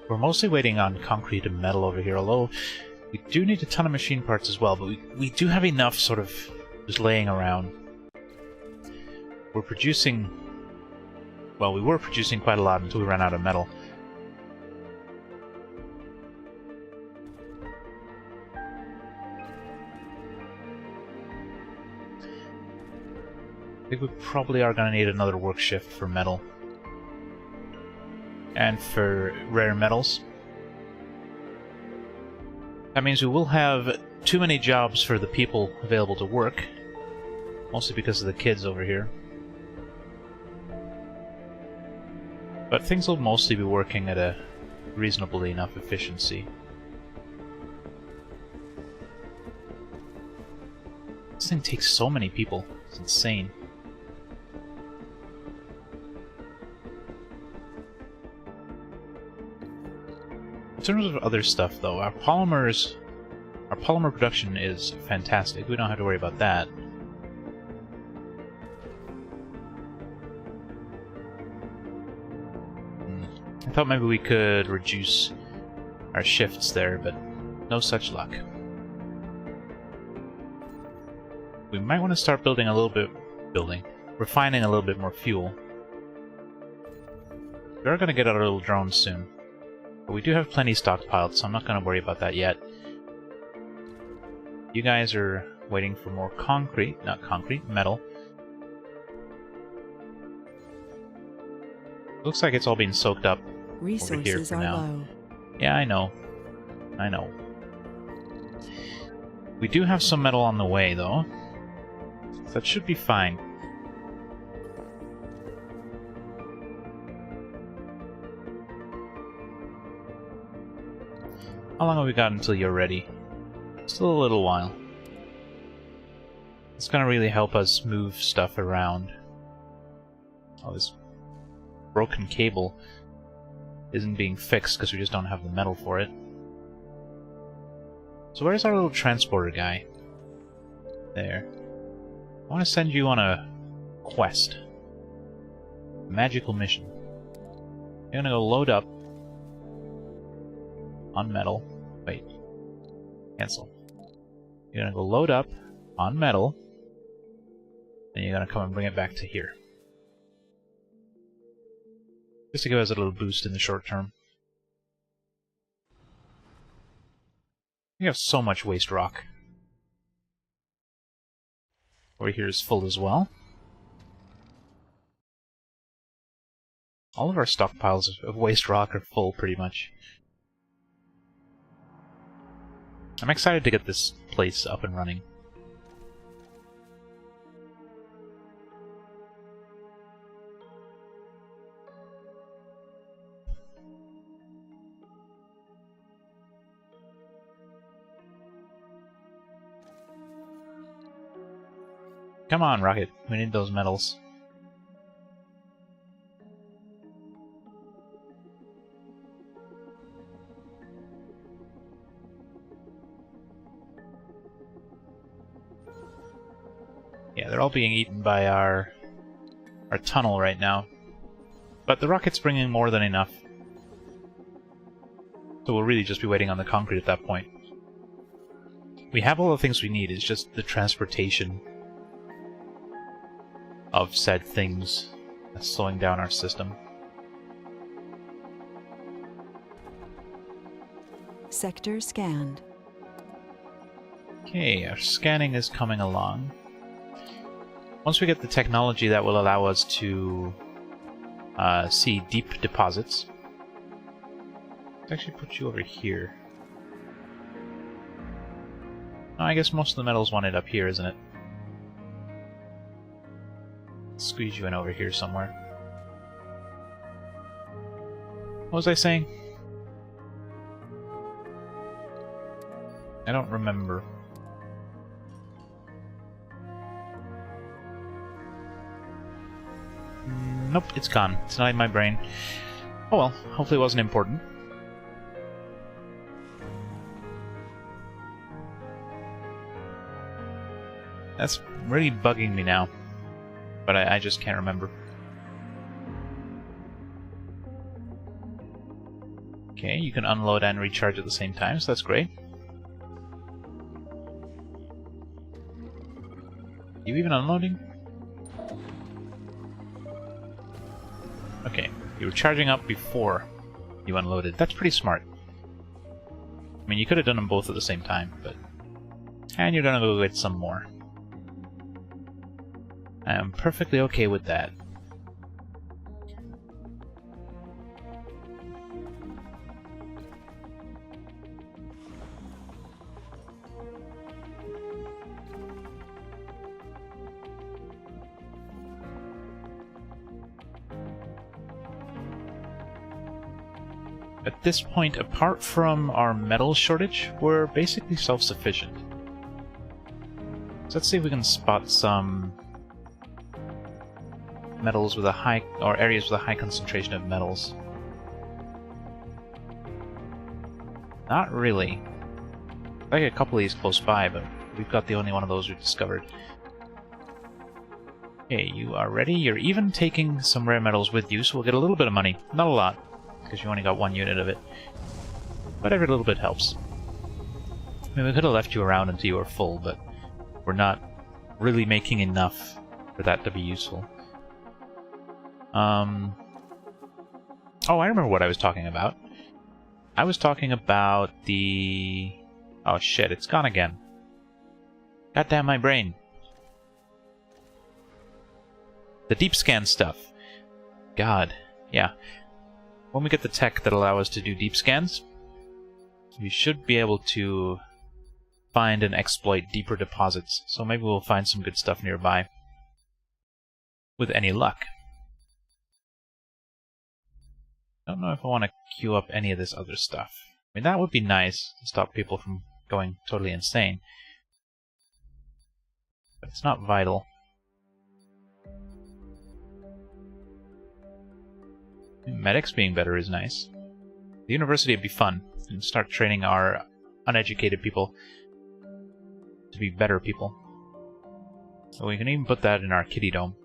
We're mostly waiting on concrete and metal over here, although we do need a ton of machine parts as well, but we do have enough sort of just laying around. We're producing... well, we were producing quite a lot until we ran out of metal. I think we probably are going to need another work shift for metal. And for rare metals. That means we will have too many jobs for the people available to work. Mostly because of the kids over here. But things will mostly be working at a reasonably enough efficiency. This thing takes so many people. It's insane. In terms of other stuff, though, our polymer production is fantastic. We don't have to worry about that. I thought maybe we could reduce our shifts there, but no such luck. We might want to start building a little bit... refining a little bit more fuel. We are going to get our little drones soon. But we do have plenty stockpiled, so I'm not going to worry about that yet. You guys are waiting for more concrete, not concrete, metal. Looks like it's all being soaked up over here for now. Low. Yeah, I know. I know. We do have some metal on the way, though. So that should be fine. How long have we got until you're ready? Still a little while. It's gonna really help us move stuff around. Oh, this broken cable isn't being fixed because we just don't have the metal for it. So where's our little transporter guy? There. I want to send you on a quest. A magical mission. You're gonna go load up on metal. Wait. Cancel. You're gonna go load up on metal. Then you're gonna come and bring it back to here. Just to give us a little boost in the short term. We have so much waste rock. Over here is full as well. All of our stockpiles of waste rock are full, pretty much. I'm excited to get this place up and running. Come on, Rocket. We need those metals. Yeah, they're all being eaten by our tunnel right now. But the rocket's bringing more than enough. So we'll really just be waiting on the concrete at that point. We have all the things we need, it's just the transportation of said things that's slowing down our system. Sector scanned. Okay, our scanning is coming along. Once we get the technology that will allow us to see deep deposits. Let's actually put you over here. Oh, I guess most of the metal's wanted up here, isn't it? Squeeze you in over here somewhere. What was I saying? I don't remember. Nope, it's gone. It's not in my brain. Oh well, hopefully it wasn't important. That's really bugging me now. But I just can't remember. Okay, you can unload and recharge at the same time, so that's great. You even unloading? Okay, you were charging up before you unloaded. That's pretty smart. I mean, you could have done them both at the same time, but... And you're gonna go get some more. I am perfectly okay with that. At this point, apart from our metal shortage, we're basically self-sufficient. So let's see if we can spot some metals with a high, or areas with a high concentration of metals. Not really. Like a couple of these close by, but we've got the only one of those we've discovered. Okay, you are ready. You're even taking some rare metals with you, so we'll get a little bit of money. Not a lot, because you only got one unit of it. But every little bit helps. I mean, we could have left you around until you were full, but we're not really making enough for that to be useful. Oh, I remember what I was talking about. I was talking about the... Oh shit, it's gone again. Goddamn my brain. The deep scan stuff. God, yeah. When we get the tech that allow us to do deep scans, we should be able to find and exploit deeper deposits. So maybe we'll find some good stuff nearby. With any luck. I don't know if I want to queue up any of this other stuff. I mean, that would be nice to stop people from going totally insane. But it's not vital. Medics being better is nice. The university would be fun. And start training our uneducated people to be better people. So we can even put that in our kitty dome.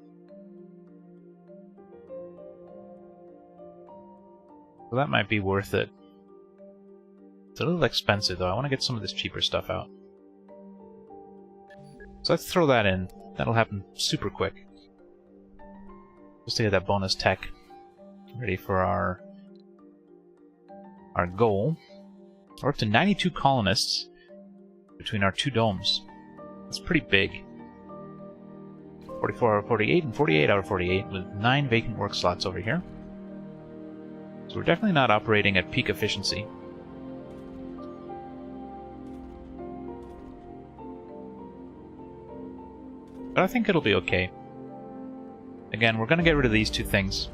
So that might be worth it. It's a little expensive though. I want to get some of this cheaper stuff out. So let's throw that in. That'll happen super quick. Just to get that bonus tech ready for our goal. We're up to 92 colonists between our two domes. That's pretty big. 44 out of 48 and 48 out of 48 with 9 vacant work slots over here. So we're definitely not operating at peak efficiency. But I think it'll be okay. Again, we're going to get rid of these two things.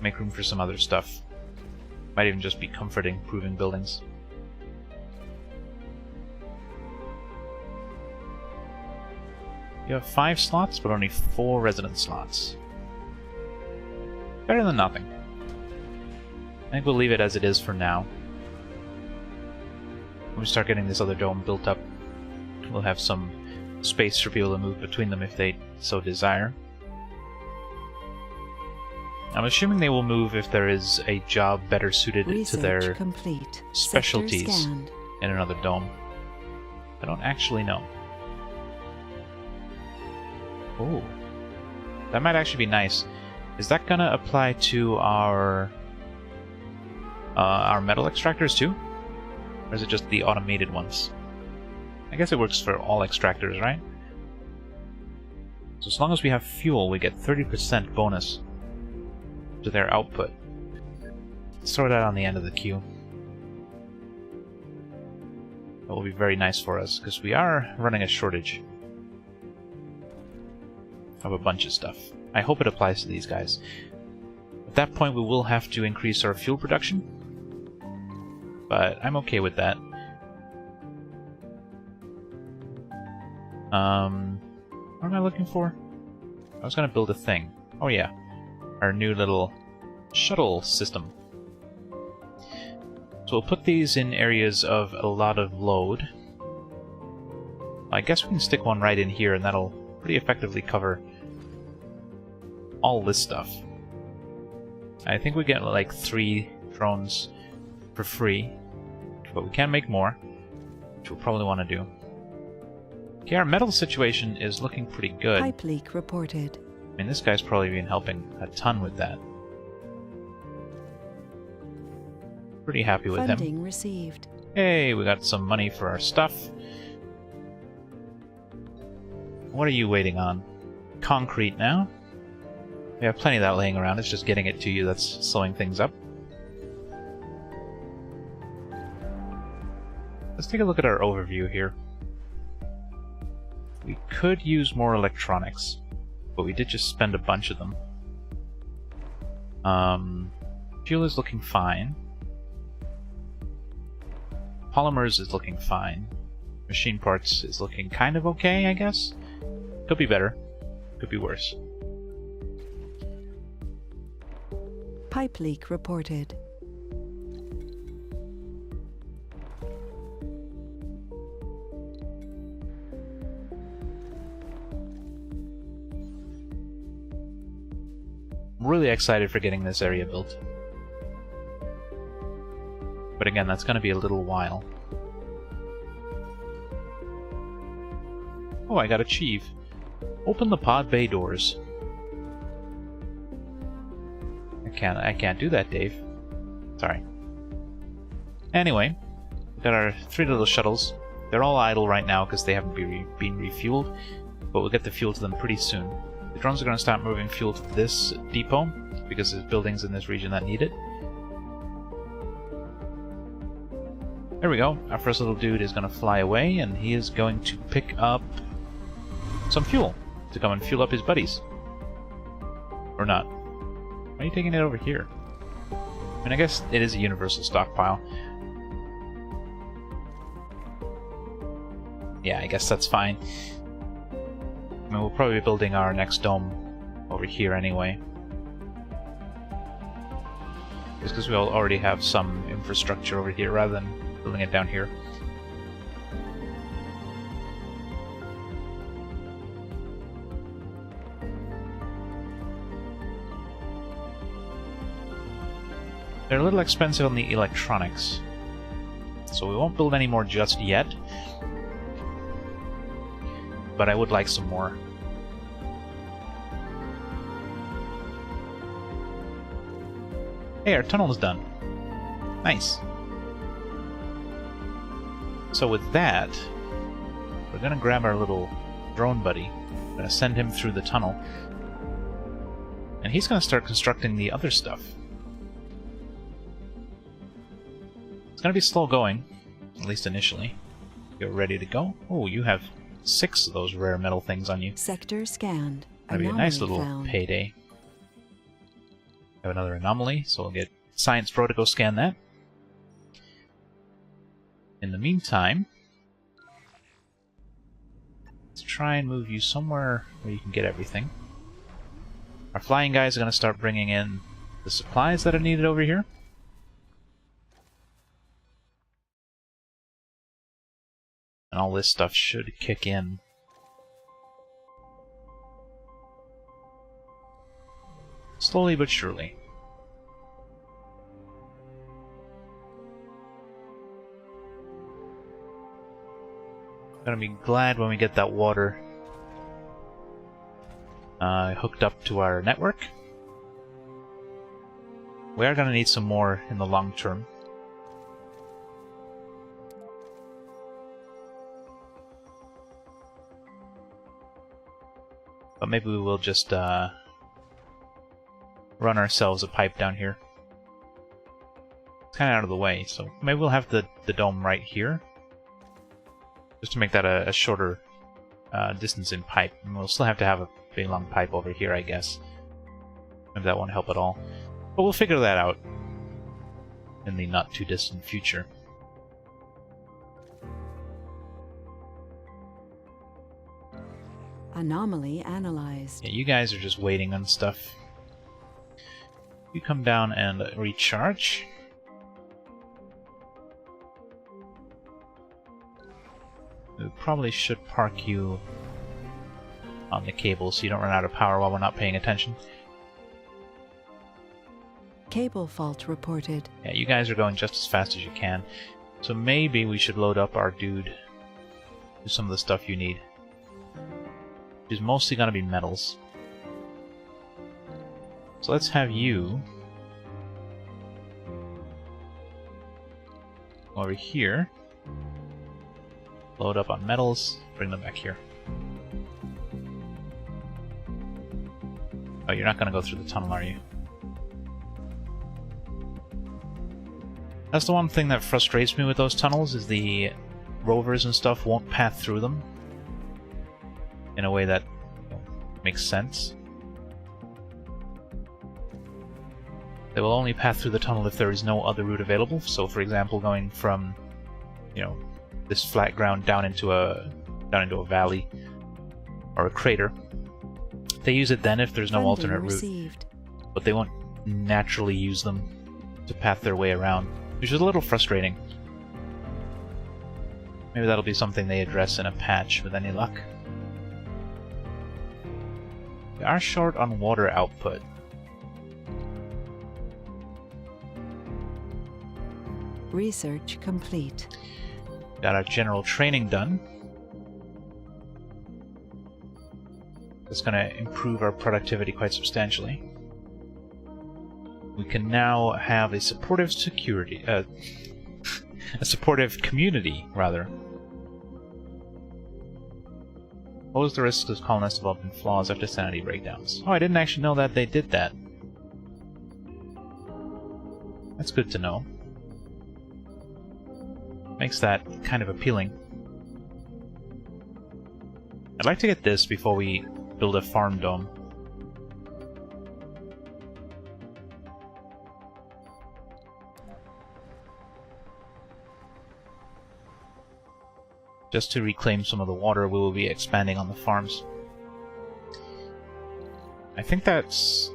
Make room for some other stuff. Might even just be comforting, improving buildings. You have 5 slots, but only 4 resident slots. Better than nothing. I think we'll leave it as it is for now. When we start getting this other dome built up, we'll have some space for people to move between them if they so desire. I'm assuming they will move if there is a job better suited to their specialties in another dome. I don't actually know. Oh, that might actually be nice. Is that gonna apply to our metal extractors too? Or is it just the automated ones? I guess it works for all extractors, right? So as long as we have fuel, we get 30% bonus to their output. Let's throw that on the end of the queue. That will be very nice for us, because we are running a shortage of a bunch of stuff. I hope it applies to these guys. At that point we will have to increase our fuel production, but I'm okay with that. What am I looking for? I was going to build a thing. Oh yeah, our new little shuttle system. So we'll put these in areas of a lot of load. I guess we can stick one right in here and that'll pretty effectively cover all this stuff. I think we get like 3 drones for free, but we can make more, which we'll probably want to do. Okay, our metal situation is looking pretty good. Pipe leak reported. I mean, this guy's probably been helping a ton with that. Pretty happy with him. Funding received. Hey, we got some money for our stuff. What are you waiting on? Concrete now? We have plenty of that laying around. It's just getting it to you that's slowing things up. Let's take a look at our overview here. We could use more electronics, but we did just spend a bunch of them. Fuel is looking fine. Polymers is looking fine. Machine parts is looking kind of okay, I guess. Could be better. Could be worse. Pipe leak reported. I'm really excited for getting this area built. But again, that's going to be a little while. Oh, I got achieve. Open the pod bay doors. I can't do that, Dave. Sorry. Anyway, we've got our 3 little shuttles. They're all idle right now because they haven't been refueled, but we'll get the fuel to them pretty soon. The drones are going to start moving fuel to this depot because there's buildings in this region that need it. There we go. Our first little dude is going to fly away, and he is going to pick up some fuel to come and fuel up his buddies. Or not. Why are you taking it over here? I mean, I guess it is a universal stockpile. Yeah, I guess that's fine. I mean, we'll probably be building our next dome over here anyway. Just because we already have some infrastructure over here rather than building it down here. They're a little expensive on the electronics, so we won't build any more just yet, but I would like some more. Hey, our tunnel's done. Nice. So with that, we're gonna grab our little drone buddy. We're gonna send him through the tunnel, and he's gonna start constructing the other stuff. It's gonna be slow going, at least initially. You're ready to go. Oh, you have 6 of those rare metal things on you. Sector scanned. That'll be a nice Anomaly little found. payday. Have another anomaly, so we'll get Science Pro to go scan that. In the meantime, let's try and move you somewhere where you can get everything. Our flying guys are going to start bringing in the supplies that are needed over here. And all this stuff should kick in. Slowly but surely. Gonna be glad when we get that water hooked up to our network. We are gonna need some more in the long term. But maybe we will just run ourselves a pipe down here. It's kind of out of the way, so maybe we'll have the dome right here. Just to make that a shorter distance in pipe. And we'll still have to have a big long pipe over here, I guess. Maybe that won't help at all. But we'll figure that out in the not too distant future. Anomaly analyzed. Yeah, you guys are just waiting on stuff. You come down and recharge. We probably should park you on the cable so you don't run out of power while we're not paying attention. Cable fault reported. Yeah, you guys are going just as fast as you can. So maybe we should load up our dude with some of the stuff you need. Which is mostly going to be metals. So let's have you over here. Load up on metals, bring them back here. Oh, you're not going to go through the tunnel, are you? That's the one thing that frustrates me with those tunnels, is the rovers and stuff won't path through them in a way that makes sense. They will only path through the tunnel if there is no other route available. So, for example, going from, this flat ground down into a valley or a crater. They use it then if there's no alternate route, but they won't naturally use them to path their way around, which is a little frustrating. Maybe that'll be something they address in a patch with any luck. We are short on water output. Research complete. Got our general training done. That's going to improve our productivity quite substantially. We can now have a supportive a supportive community, rather. What was the risk of colonists developing flaws after sanity breakdowns? Oh, I didn't actually know that they did that. That's good to know. Makes that kind of appealing. I'd like to get this before we build a farm dome. Just to reclaim some of the water, we will be expanding on the farms. I think that's...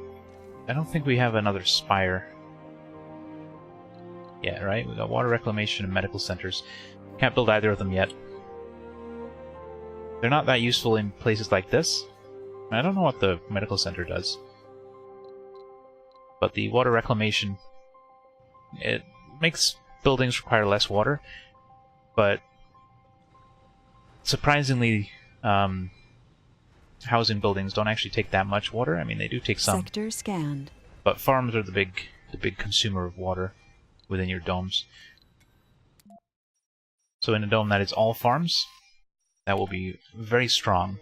I don't think we have another spire. Yeah, right? We got water reclamation and medical centers. Can't build either of them yet. They're not that useful in places like this. I don't know what the medical center does. But the water reclamation, it makes buildings require less water, but surprisingly, housing buildings don't actually take that much water. I mean, they do take some. Sector scanned. But farms are the big consumer of water within your domes. So in a dome that is all farms, that will be very strong.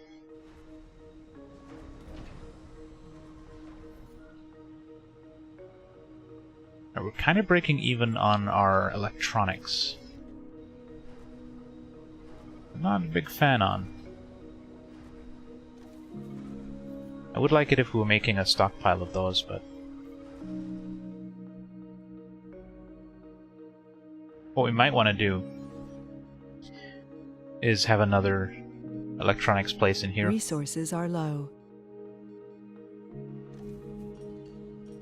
Now, we're kind of breaking even on our electronics. I'm not a big fan on. I would like it if we were making a stockpile of those, but what we might want to do is have another electronics place in here. Resources are low.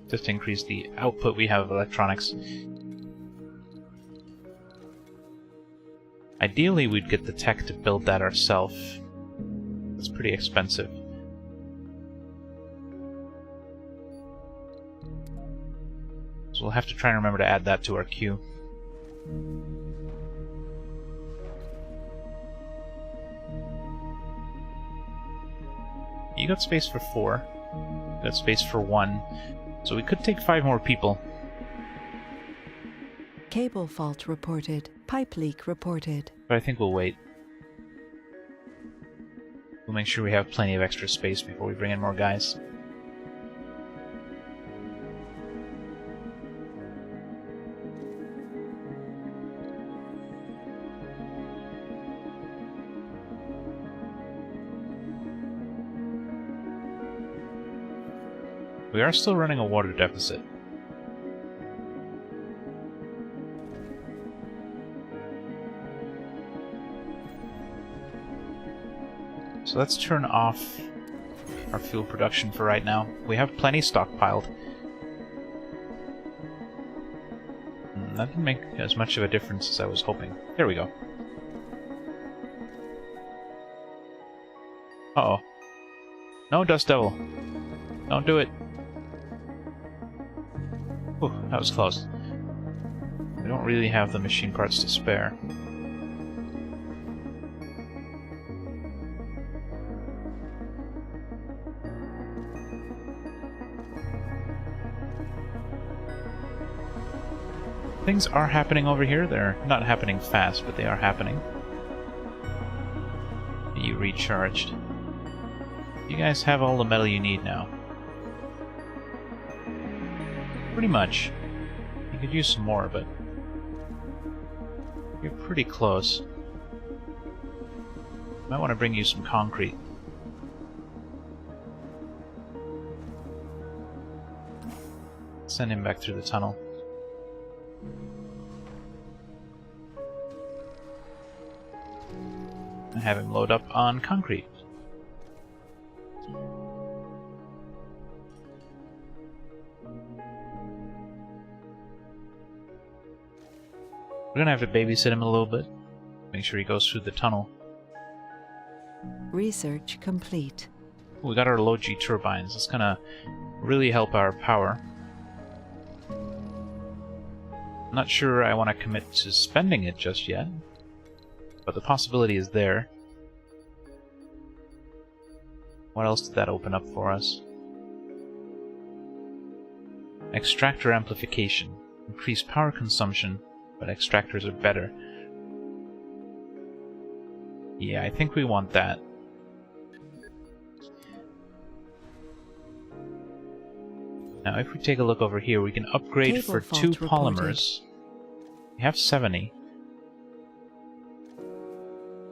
Just to increase the output we have of electronics. Ideally, we'd get the tech to build that ourselves. It's pretty expensive. So we'll have to try and remember to add that to our queue. You got space for 4. You got space for 1. So we could take 5 more people. Cable fault reported. Pipe leak reported. But I think we'll wait. We'll make sure we have plenty of extra space before we bring in more guys. We are still running a water deficit. So let's turn off our fuel production for right now. We have plenty stockpiled. That didn't make as much of a difference as I was hoping. There we go. Uh-oh. No, Dust Devil. Don't do it. Whew, that was close. We don't really have the machine parts to spare. Things are happening over here. They're not happening fast, but they are happening. You recharged. You guys have all the metal you need now. Pretty much. You could use some more, but you're pretty close. Might want to bring you some concrete. Send him back through the tunnel. And have him load up on concrete. We're gonna have to babysit him a little bit. Make sure he goes through the tunnel. Research complete. We got our low G turbines. It's gonna really help our power. I'm not sure I want to commit to spending it just yet, but the possibility is there. What else did that open up for us? Extractor amplification. Increased power consumption, but extractors are better. Yeah, I think we want that. Now, if we take a look over here, we can upgrade Cable for fault 2 reported. polymers. We have 70.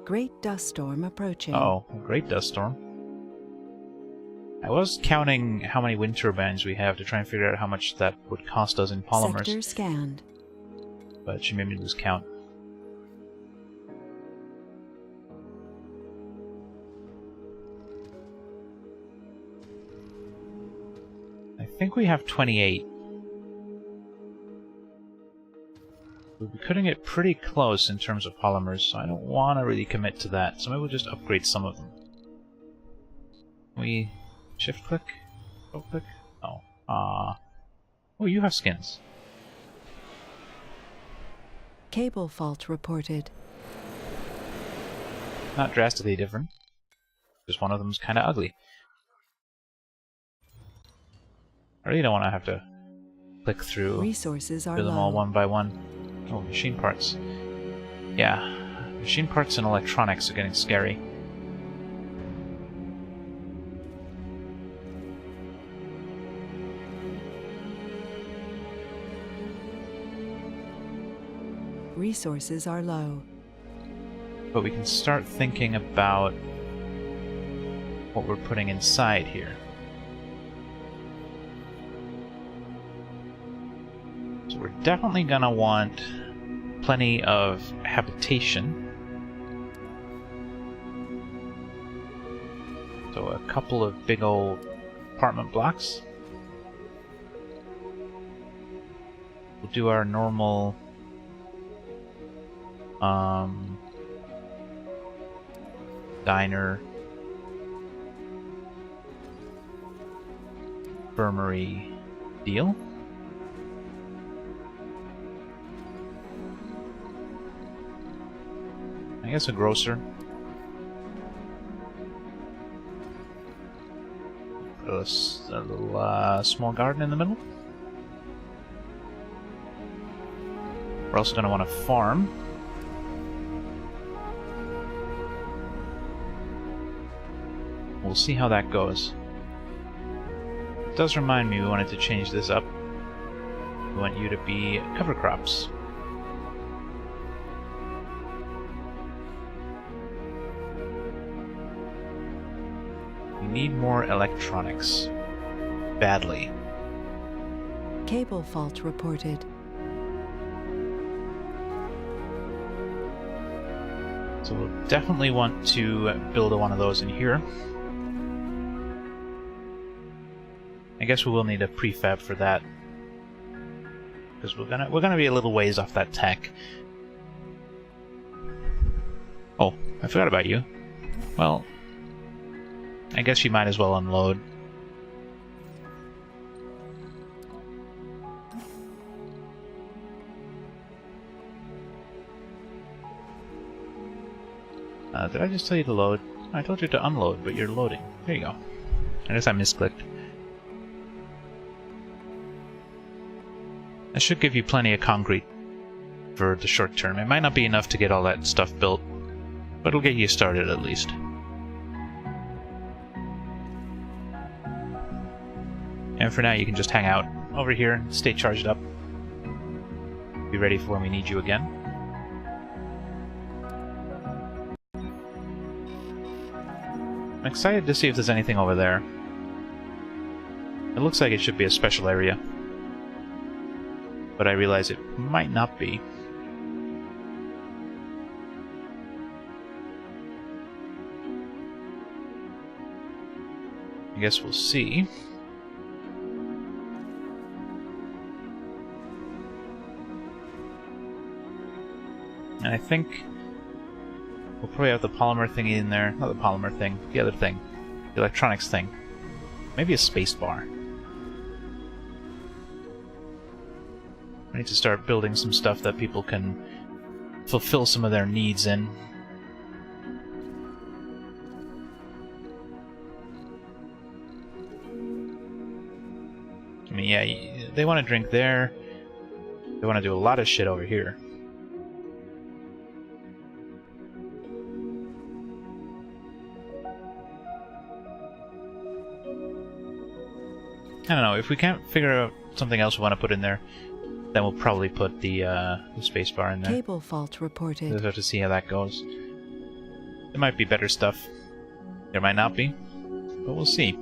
Great dust storm approaching. Oh, great dust storm. I was counting how many wind turbines we have to try and figure out how much that would cost us in polymers. Sector scanned. But she made me lose count. I think we have 28. We'll be cutting it pretty close in terms of polymers, so I don't want to really commit to that. So maybe we'll just upgrade some of them. We shift click? Right click? Oh. Oh, you have skins. Cable fault reported. Not drastically different. Just one of them's kind of ugly. I really don't want to have to click through. Resources are Do them low. all one by one. Oh, machine parts. Yeah, machine parts and electronics are getting scary. Resources are low. But we can start thinking about what we're putting inside here. So we're definitely gonna want plenty of habitation. So a couple of big old apartment blocks. We'll do our normal diner, infirmary deal. I guess a grocer. A little small garden in the middle. We're also going to want a farm. We'll see how that goes. It does remind me we wanted to change this up. We want you to be cover crops. We need more electronics. Badly. Cable fault reported. So we'll definitely want to build one of those in here. I guess we will need a prefab for that, because we're gonna be a little ways off that tech. Oh, I forgot about you. Well, I guess you might as well unload. Did I just tell you to load? I told you to unload, but you're loading. There you go. I guess I misclicked. That should give you plenty of concrete for the short term. It might not be enough to get all that stuff built, but it'll get you started at least. And for now, you can just hang out over here and stay charged up. Be ready for when we need you again. I'm excited to see if there's anything over there. It looks like it should be a special area, but I realize it might not be. I guess we'll see. And I think we'll probably have the polymer thingy in there. Not the polymer thing, the other thing. The electronics thing. Maybe a space bar. I need to start building some stuff that people can fulfill some of their needs in. I mean, yeah, they want to drink there. They want to do a lot of shit over here. I don't know, if we can't figure out something else we want to put in there, then we'll probably put the spacebar in there. Cable fault reported. We'll have to see how that goes. There might be better stuff. There might not be, but we'll see.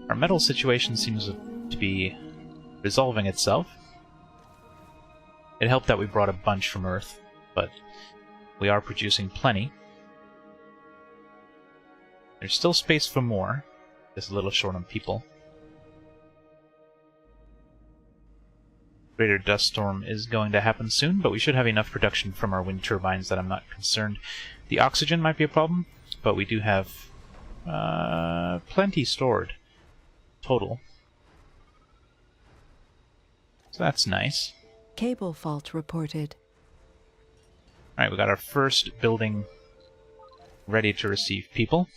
Our metal situation seems to be resolving itself. It helped that we brought a bunch from Earth, but we are producing plenty. There's still space for more. Just a little short on people. Greater dust storm is going to happen soon, but we should have enough production from our wind turbines that I'm not concerned. The oxygen might be a problem, but we do have plenty stored total. So that's nice. Cable fault reported. Alright, we got our first building ready to receive people.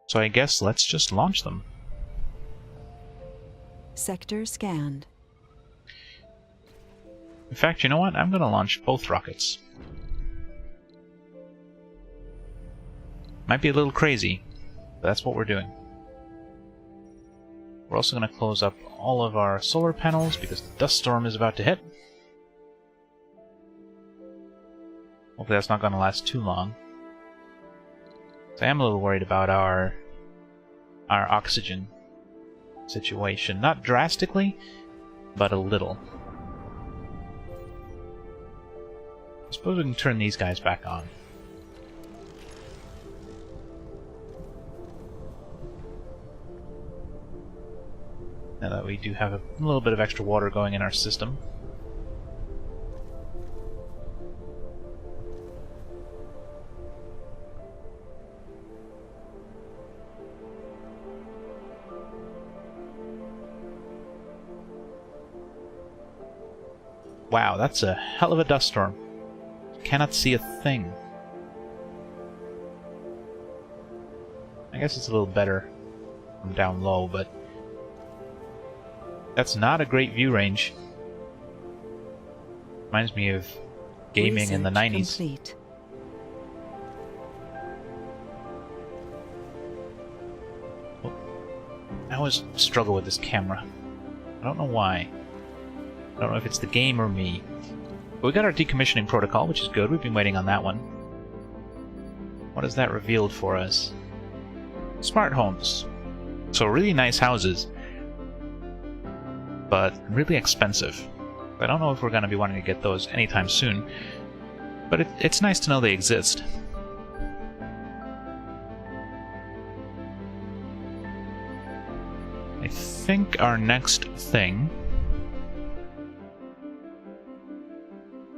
So I guess let's just launch them. Sector scanned. In fact, you know what? I'm going to launch both rockets. Might be a little crazy, but that's what we're doing. We're also going to close up all of our solar panels because the dust storm is about to hit. Hopefully that's not going to last too long. So I am a little worried about our oxygen situation. Not drastically, but a little. I suppose we can turn these guys back on. Now that we do have a little bit of extra water going in our system. Wow, that's a hell of a dust storm. Cannot see a thing. I guess it's a little better from down low, but that's not a great view range. Reminds me of gaming in the 90s. Complete. I always struggle with this camera. I don't know why. I don't know if it's the game or me. But we got our decommissioning protocol, which is good. We've been waiting on that one. What has that revealed for us? Smart homes. So really nice houses, but really expensive. I don't know if we're going to be wanting to get those anytime soon, but it's nice to know they exist. I think our next thing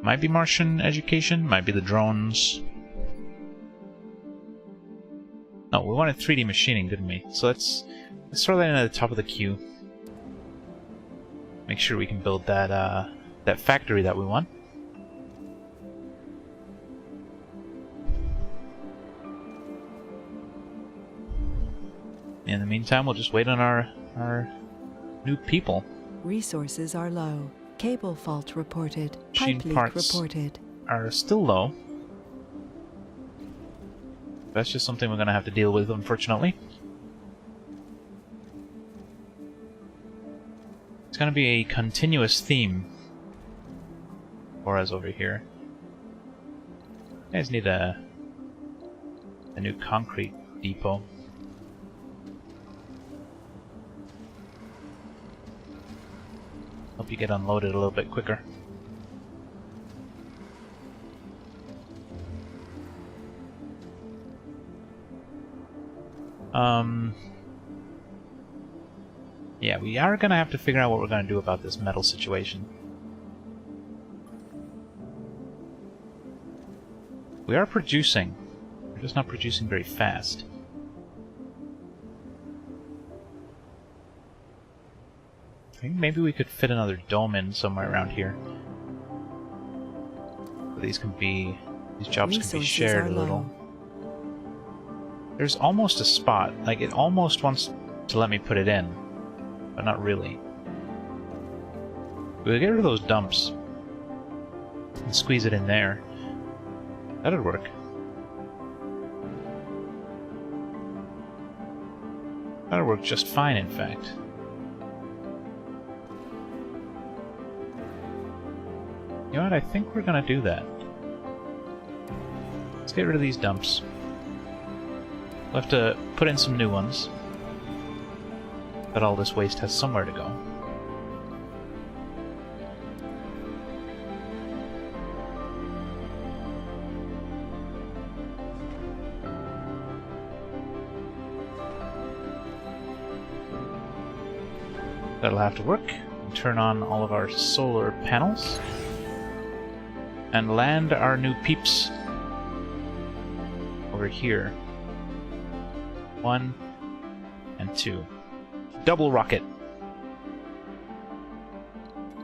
might be Martian education, might be the drones. No, we wanted 3D machining, didn't we? So let's throw that in at the top of the queue. make sure we can build that that factory that we want. In the meantime, we'll just wait on our new people. Resources are low. Cable fault reported. Machine Pipe leak parts reported. are still low. That's just something we're going to have to deal with, unfortunately. It's going to be a continuous theme for us over here. You guys need a new concrete depot. Hope you get unloaded a little bit quicker. Yeah, we are gonna have to figure out what we're gonna do about this metal situation. We are producing. We're just not producing very fast. I think maybe we could fit another dome in somewhere around here. But these jobs can be shared a little. There's almost a spot. Like, it almost wants to let me put it in, but not really. We'll get rid of those dumps and squeeze it in there. That'd work. That'll work just fine, in fact. You know what? I think we're gonna do that. Let's get rid of these dumps. We'll have to put in some new ones. But all this waste has somewhere to go. That'll have to work. Turn on all of our solar panels. And land our new peeps over here. 1 and 2. Double rocket.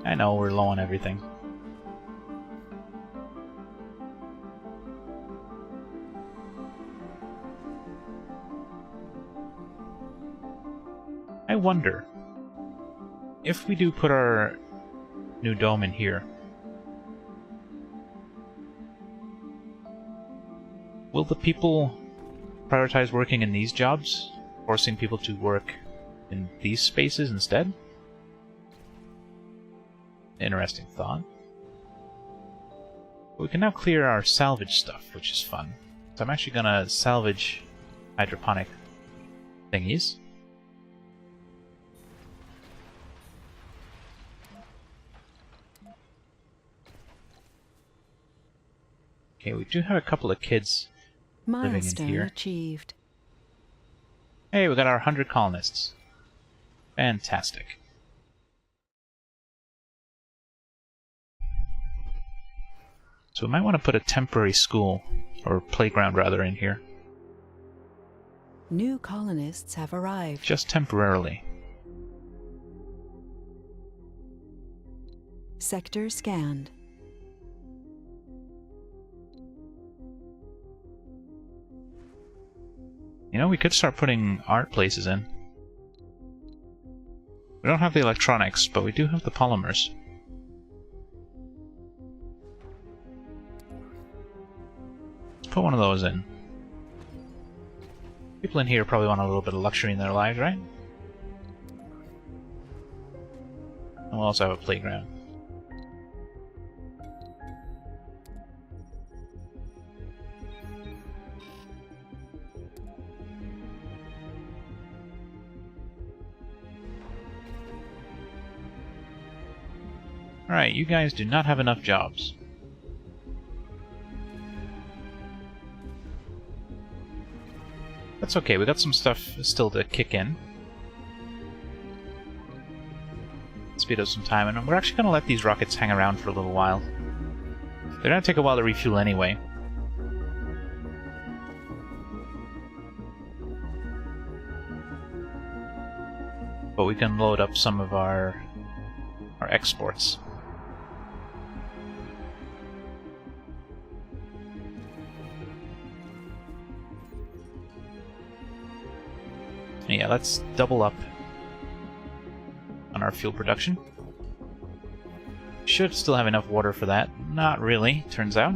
I know we're low on everything. I wonder if we do put our new dome in here. Will the people prioritize working in these jobs, forcing people to work in these spaces instead? Interesting thought. We can now clear our salvage stuff, which is fun. So I'm actually gonna salvage hydroponic thingies. Okay, we do have a couple of kids living in here. Milestone achieved. Hey, we got our 100 colonists. Fantastic. So we might want to put a temporary school, or playground rather, in here. New colonists have arrived. Just temporarily. Sector scanned. You know, we could start putting art places in. We don't have the electronics, but we do have the polymers. Let's put one of those in. People in here probably want a little bit of luxury in their lives, right? And we'll also have a playground. Alright, you guys do not have enough jobs. That's okay, we got some stuff still to kick in. Speed up some time, and we're actually going to let these rockets hang around for a little while. They're going to take a while to refuel anyway. But we can load up some of our exports. Yeah, let's double up on our fuel production. Should still have enough water for that. Not really, turns out.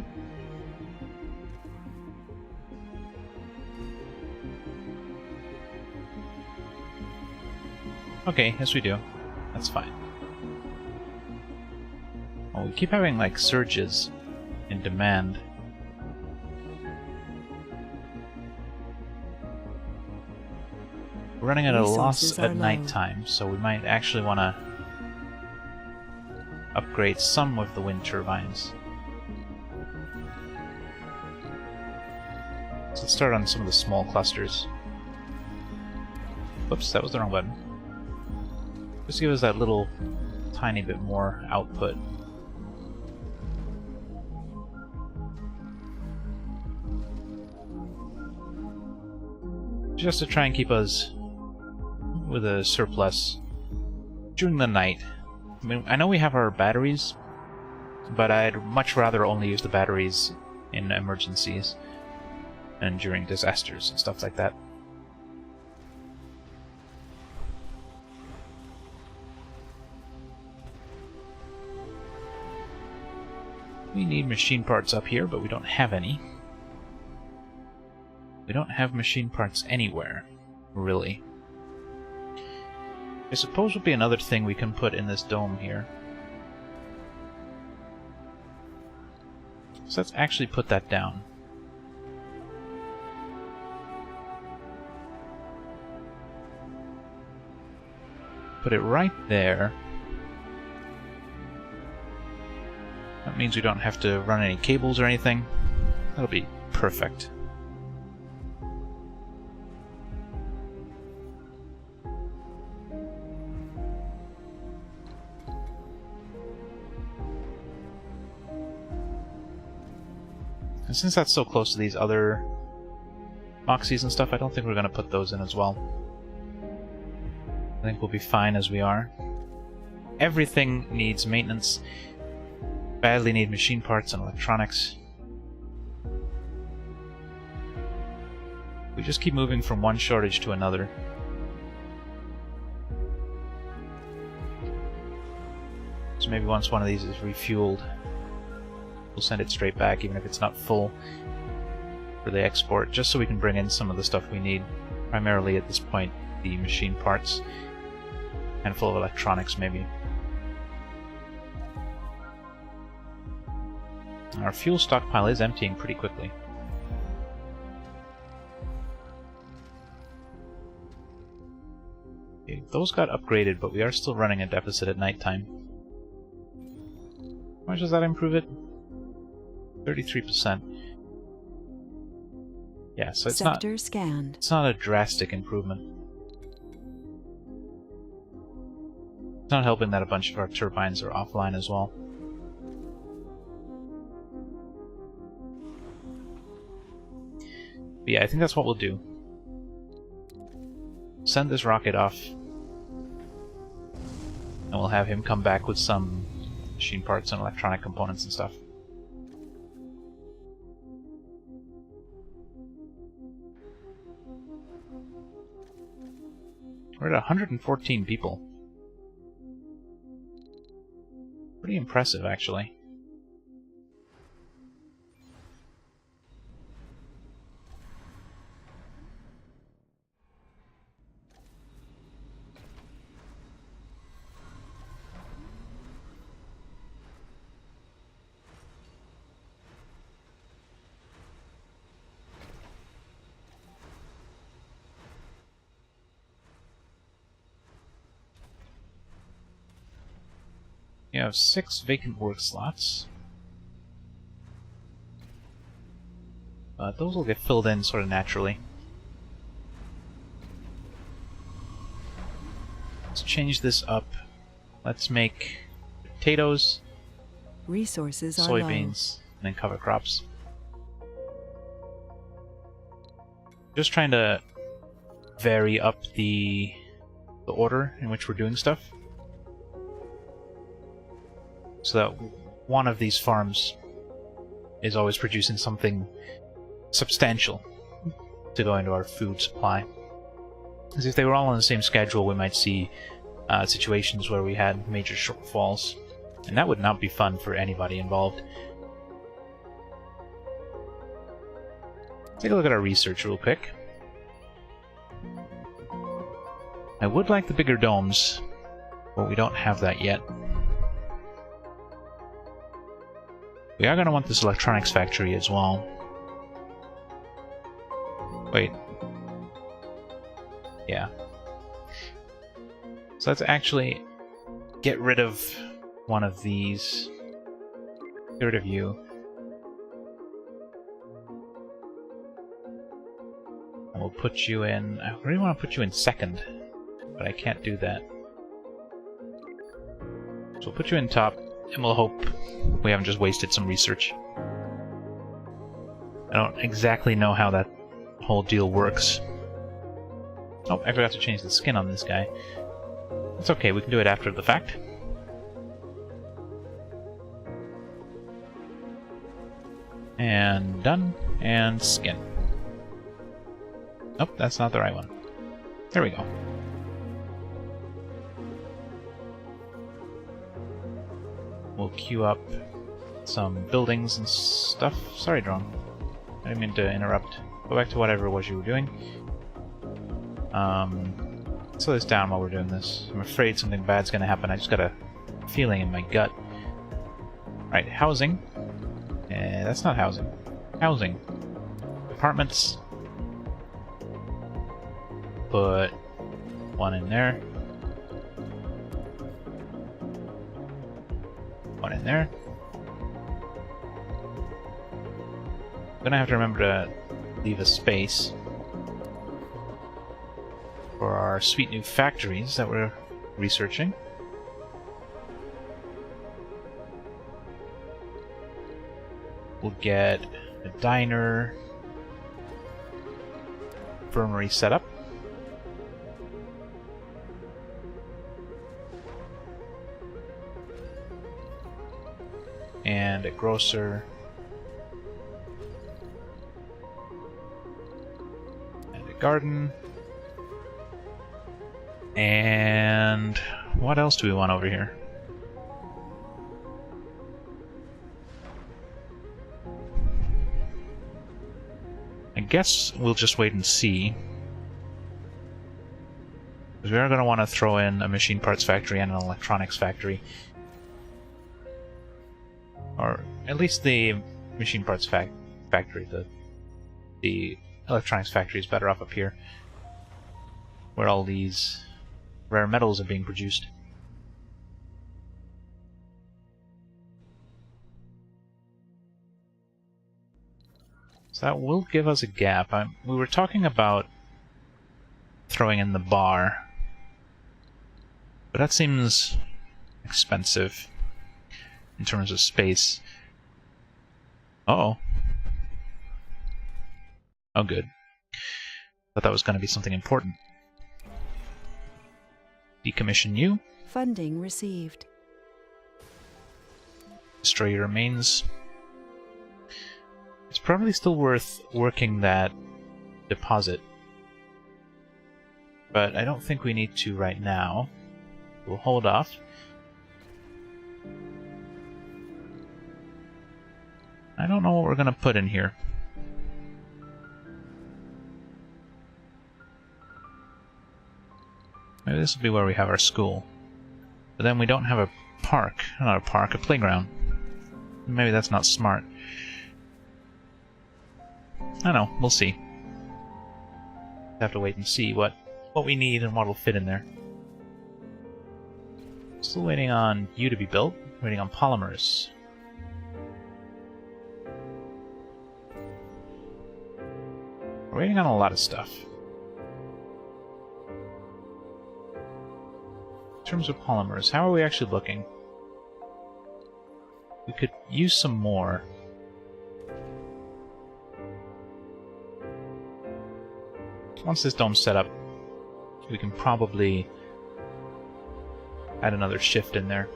Okay, yes we do. That's fine. Well, we keep having, like, surges in demand. We're running at a loss at nighttime, so we might actually want to upgrade some of the wind turbines. So let's start on some of the small clusters. Whoops, that was the wrong button. Just give us that little tiny bit more output. Just to try and keep us with a surplus during the night. I mean, I know we have our batteries, but I'd much rather only use the batteries in emergencies and during disasters and stuff like that. We need machine parts up here, but we don't have any. We don't have machine parts anywhere, really. I suppose would be another thing we can put in this dome here. So let's actually put that down. Put it right there. That means we don't have to run any cables or anything. That'll be perfect. And since that's so close to these other Moxies and stuff, I don't think we're going to put those in as well. I think we'll be fine as we are. Everything needs maintenance. Badly need machine parts and electronics. We just keep moving from one shortage to another. So maybe once one of these is refueled, we'll send it straight back, even if it's not full, for the export, just so we can bring in some of the stuff we need. Primarily at this point, the machine parts, handful of electronics maybe. Our fuel stockpile is emptying pretty quickly. Okay, those got upgraded, but we are still running a deficit at nighttime. How much does that improve it? 33%. Yeah, so it's not a drastic improvement. It's not helping that a bunch of our turbines are offline as well. But yeah, I think that's what we'll do. Send this rocket off, and we'll have him come back with some machine parts and electronic components and stuff. We're at 114 people. Pretty impressive, actually. You have 6 vacant work slots. Those will get filled in sort of naturally. Let's change this up. Let's make potatoes, resources are soybeans, and then cover crops. Just trying to vary up the order in which we're doing stuff. so that one of these farms is always producing something substantial to go into our food supply. Because if they were all on the same schedule, we might see situations where we had major shortfalls, and that would not be fun for anybody involved. Take a look at our research real quick. I would like the bigger domes, but we don't have that yet. We are going to want this electronics factory as well. Wait. Yeah. So let's actually get rid of one of these. Get rid of you. And we'll put you in... I really want to put you in second, but I can't do that. So we'll put you in top, and we'll hope we haven't just wasted some research. I don't exactly know how that whole deal works. Oh, I forgot to change the skin on this guy. It's okay, we can do it after the fact. And done. And skin. Nope, that's not the right one. There we go. We'll queue up some buildings and stuff. Sorry, drone. I didn't mean to interrupt. Go back to whatever it was you were doing. Slow this down while we're doing this. I'm afraid something bad's gonna happen. I just got a feeling in my gut. Right, housing. That's not housing. Housing. Apartments. Put one in there. One in there. I'm gonna have to remember to leave a space for our sweet new factories that we're researching. We'll get a diner, infirmary set up. And a grocer. And a garden. And what else do we want over here? I guess we'll just wait and see. Because we are going to want to throw in a machine parts factory and an electronics factory. Or at least the machine parts factory. The electronics factory is better up here, where all these rare metals are being produced. So that will give us a gap. We were talking about throwing in the bar, but that seems expensive in terms of space. Uh-oh. Oh, good. Thought that was going to be something important. Decommission you. Funding received. Destroy your remains. It's probably still worth working that deposit, but I don't think we need to right now. We'll hold off. I don't know what we're going to put in here. Maybe this will be where we have our school. But then we don't have a park. Not a park, a playground. Maybe that's not smart. I don't know, we'll see. Have to wait and see what we need and what will fit in there. Still waiting on you to be built. Waiting on polymers. We're waiting on a lot of stuff. In terms of polymers, how are we actually looking? We could use some more. Once this dome's set up, we can probably add another shift in there.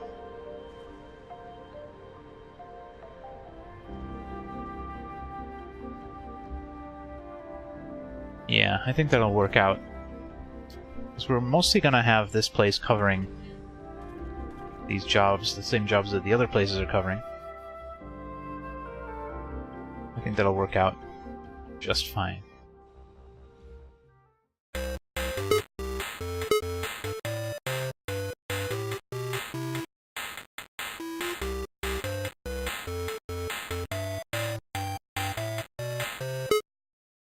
Yeah, I think that'll work out. Because we're mostly going to have this place covering these jobs, the same jobs that the other places are covering. I think that'll work out just fine.